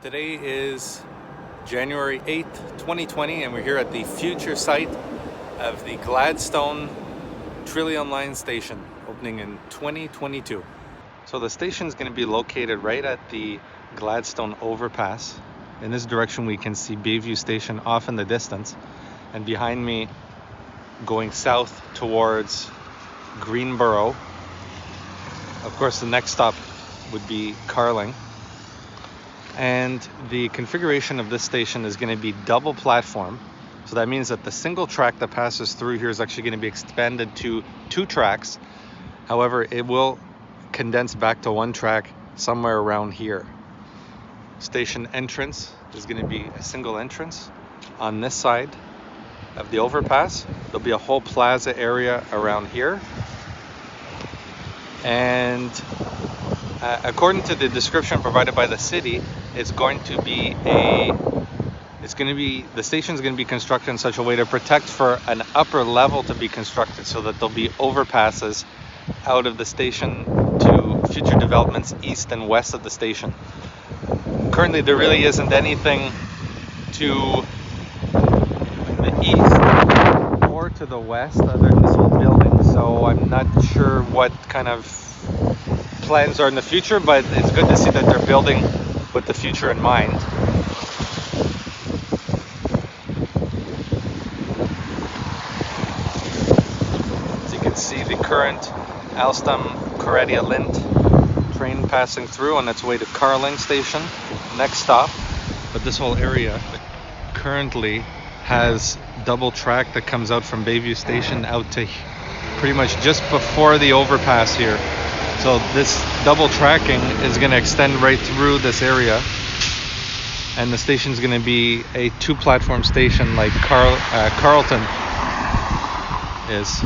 Today is January 8th, 2020, and we're here at the future site of the Gladstone Trillium Line Station, opening in 2022. So the station is going to be located right at the Gladstone overpass. In this direction we can see Bayview Station off in the distance, and behind me going south towards Greenboro. Of course the next stop would be Carling. And the configuration of this station is going to be double platform. So that means that the single track that passes through here is actually going to be expanded to 2 tracks. However, it will condense back to 1 track somewhere around here. Station entrance is going to be a single entrance on this side of the overpass. There'll be a whole plaza area around here. And according to the description provided by the city, the station is going to be constructed in such a way to protect for an upper level to be constructed, so that there'll be overpasses out of the station to future developments east and west of the station. Currently there really isn't anything to the east or to the west other than this old building, so I'm not sure what kind of plans are in the future, but it's good to see that they're building with the future in mind. As you can see, the current Alstom-Coredia-Lint train passing through on its way to Carling Station, next stop. But this whole area currently has double track that comes out from Bayview Station out to pretty much just before the overpass here. So this double tracking is going to extend right through this area, and the station is going to be a 2-platform station like Carlton is.